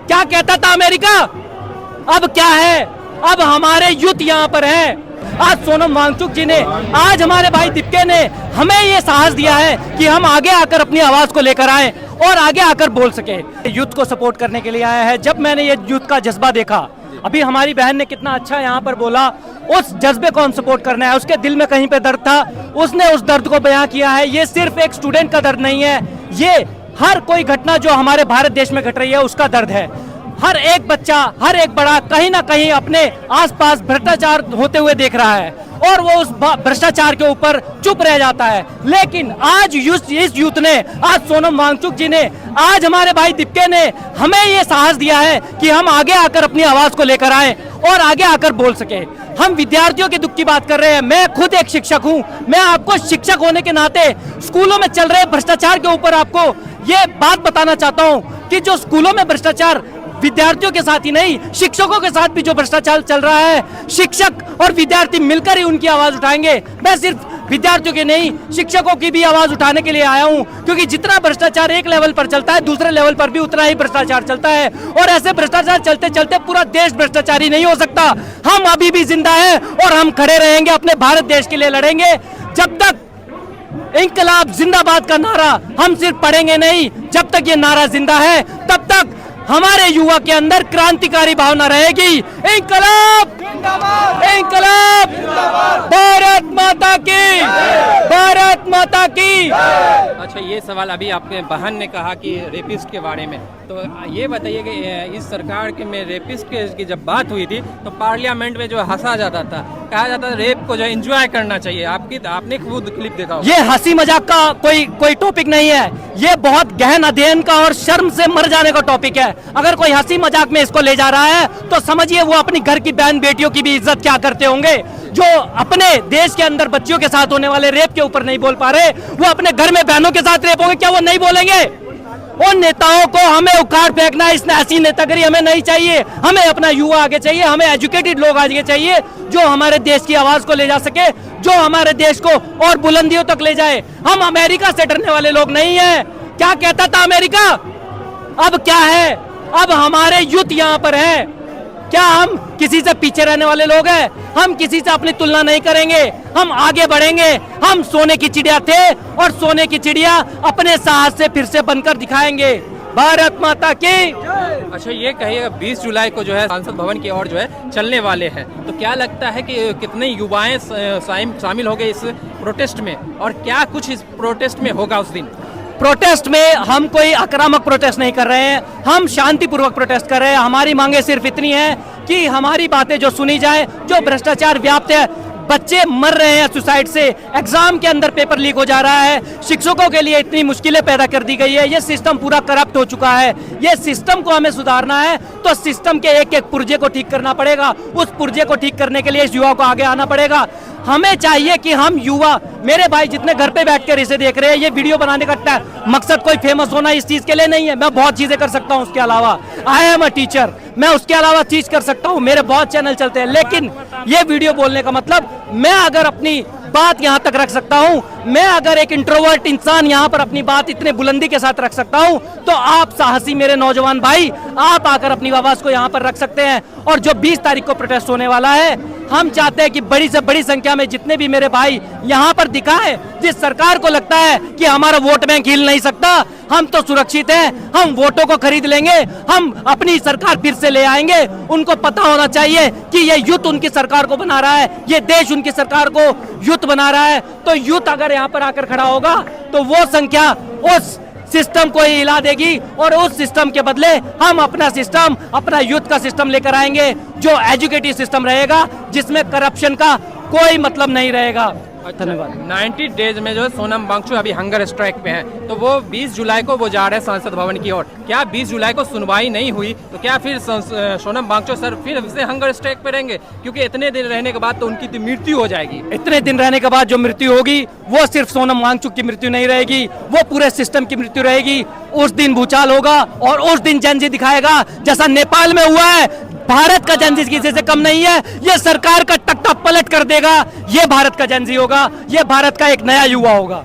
क्या कहता था अमेरिका, अब क्या है, अब हमारे यूथ यहाँ पर है। आज सोनम वांगचुक जी ने, आज हमारे भाई दीपके ने हमें ये साहस दिया है कि हम आगे आकर अपनी आवाज को लेकर आए और आगे आकर बोल सके। यूथ को सपोर्ट करने के लिए आया है। जब मैंने ये यूथ का जज्बा देखा, अभी हमारी बहन ने कितना अच्छा यहाँ पर बोला, उस जज्बे को हम सपोर्ट करना है। उसके दिल में कहीं पे दर्द था, उसने उस दर्द को बयां किया है। ये सिर्फ एक स्टूडेंट का दर्द नहीं है, ये हर कोई घटना जो हमारे भारत देश में घट रही है उसका दर्द है। हर एक बच्चा, हर एक बड़ा कहीं ना कहीं अपने आसपास भ्रष्टाचार होते हुए देख रहा है और वो उस भ्रष्टाचार के ऊपर चुप रह जाता है। लेकिन आज इस यूथ ने, आज सोनम वांगचुक जी ने, आज हमारे भाई दीपके ने हमें ये साहस दिया है कि हम आगे आकर अपनी आवाज को लेकर आए और आगे आकर बोल सके। हम विद्यार्थियों के दुख की बात कर रहे हैं। मैं खुद एक शिक्षक हूं। मैं आपको शिक्षक होने के नाते स्कूलों में चल रहे भ्रष्टाचार के ऊपर आपको ये बात बताना चाहता हूं कि जो स्कूलों में भ्रष्टाचार, विद्यार्थियों के साथ ही नहीं, शिक्षकों के साथ भी जो भ्रष्टाचार चल रहा है, शिक्षक और विद्यार्थी मिलकर ही उनकी आवाज उठाएंगे। मैं सिर्फ विद्यार्थियों की नहीं, शिक्षकों की भी आवाज उठाने के लिए आया हूं, क्योंकि जितना भ्रष्टाचार एक लेवल पर चलता है, दूसरे लेवल पर भी उतना ही भ्रष्टाचार चलता है। और ऐसे भ्रष्टाचार चलते चलते पूरा देश भ्रष्टाचारी नहीं हो सकता। हम अभी भी जिंदा है और हम खड़े रहेंगे, अपने भारत देश के लिए लड़ेंगे। जब तक इंकलाब जिंदाबाद का नारा हम सिर्फ पढ़ेंगे नहीं, जब तक ये नारा जिंदा है तब तक हमारे युवा के अंदर क्रांतिकारी भावना रहेगी। इंकलाब इंकलाब, भारत माता की, भारत माता की। अच्छा, ये सवाल अभी आपके बहन ने कहा कि रेपिस्ट के बारे में, तो ये बताइए कि इस सरकार के में रेपिस्ट की जब बात हुई थी तो पार्लियामेंट में जो हंसा जाता था, कहा जाता था रेप को जो एंजॉय करना चाहिए। आपने खुद क्लिप देखा होगा। ये हंसी मजाक का कोई टॉपिक नहीं है, ये बहुत गहन अध्ययन का और शर्म से मर जाने का टॉपिक है। अगर कोई हंसी मजाक में इसको ले जा रहा है तो समझिए वो अपनी घर की बहन बेटियों की भी इज्जत क्या करते होंगे, जो अपने देश के अंदर बच्चियों के साथ होने वाले रेप के ऊपर नहीं बोल पा रहे, वो अपने घर में बहनों के साथ रेप होंगे, क्या वो नहीं बोलेंगे? उन नेताओं को हमें उखाड़ फेंकना, इस ऐसी नेतागिरी हमें नहीं चाहिए। हमें अपना युवा आगे चाहिए, हमें एजुकेटेड लोग आगे चाहिए, जो हमारे देश की आवाज को ले जा सके, जो हमारे देश को और बुलंदियों तक ले जाए। हम अमेरिका से डरने वाले लोग नहीं है। क्या कहता था अमेरिका, अब क्या है, अब हमारे यूथ यहाँ पर है। क्या हम किसी से पीछे रहने वाले लोग हैं? हम किसी से अपनी तुलना नहीं करेंगे, हम आगे बढ़ेंगे। हम सोने की चिड़िया थे और सोने की चिड़िया अपने साहस से फिर से बनकर दिखाएंगे। भारत माता की। अच्छा, ये कहिएगा 20 जुलाई को जो है संसद भवन की ओर जो है चलने वाले हैं, तो क्या लगता है कि कितने युवाएं शामिल हो गए इस प्रोटेस्ट में, और क्या कुछ इस प्रोटेस्ट में होगा उस दिन? प्रोटेस्ट में हम कोई आक्रामक प्रोटेस्ट नहीं कर रहे हैं, हम शांतिपूर्वक प्रोटेस्ट कर रहे हैं। हमारी मांगे सिर्फ इतनी है कि हमारी बातें जो सुनी जाए, जो भ्रष्टाचार व्याप्त है, बच्चे मर रहे हैं सुसाइड से, एग्जाम के अंदर पेपर लीक हो जा रहा है, शिक्षकों के लिए इतनी मुश्किलें पैदा कर दी गई है, ये सिस्टम पूरा करप्ट हो चुका है। ये सिस्टम को हमें सुधारना है तो सिस्टम के एक एक पुर्जे को ठीक करना पड़ेगा। उस पुर्जे को ठीक करने के लिए इस युवा को आगे आना पड़ेगा। हमें चाहिए कि हम युवा, मेरे भाई जितने घर पे बैठकर इसे देख रहे हैं, ये वीडियो बनाने का मकसद कोई फेमस होना इस चीज के लिए नहीं है। मैं बहुत चीजें कर सकता हूँ उसके अलावा, आई एम अ टीचर, मैं उसके अलावा चीज कर सकता हूँ, मेरे बहुत चैनल चलते हैं। लेकिन ये वीडियो बोलने का मतलब, मैं अगर अपनी बात यहाँ तक रख सकता हूँ, मैं अगर एक इंट्रोवर्ट इंसान यहाँ पर अपनी बात इतने बुलंदी के साथ रख सकता हूँ, तो आप साहसी मेरे नौजवान भाई, आप आकर अपनी आवाज को यहाँ पर रख सकते हैं। और जो 20 तारीख को प्रोटेस्ट होने वाला है, हम चाहते हैं कि बड़ी से बड़ी संख्या में जितने भी मेरे भाई यहाँ पर दिखाएं। जिस सरकार को लगता है कि हमारा वोट बैंक हिल नहीं सकता, हम तो सुरक्षित हैं, हम वोटों को खरीद लेंगे, हम अपनी सरकार फिर से ले आएंगे। उनको पता होना चाहिए कि ये यूथ उनकी सरकार को बना रहा है, ये देश उनकी सरकार को यूथ बना रहा है। तो यूथ अगर यहाँ पर आकर खड़ा होगा तो वो संख्या उस सिस्टम को ही हिला देगी, और उस सिस्टम के बदले हम अपना सिस्टम, अपना यूथ का सिस्टम लेकर आएंगे, जो एजुकेटिव सिस्टम रहेगा, जिसमें करप्शन का कोई मतलब नहीं रहेगा। धन्यवाद। 90 डेज में जो है सोनम वांगचुक अभी हंगर स्ट्राइक पे हैं, तो वो 20 जुलाई को वो जा रहे हैं संसद भवन की ओर। क्या 20 जुलाई को सुनवाई नहीं हुई तो क्या फिर सोनम वांगचुक सर फिर से हंगर स्ट्राइक पे रहेंगे? क्योंकि इतने दिन रहने के बाद तो उनकी तो मृत्यु हो जाएगी। इतने दिन रहने के बाद जो मृत्यु होगी, वो सिर्फ सोनम वांगचुक की मृत्यु नहीं रहेगी, वो पूरे सिस्टम की मृत्यु रहेगी। उस दिन भूचाल होगा और उस दिन जनजी दिखाएगा, जैसा नेपाल में हुआ है। भारत का जनजी किसी से कम नहीं है, ये सरकार का तख्ता पलट कर देगा। ये भारत का जनजी होगा, ये भारत का एक नया युवा होगा।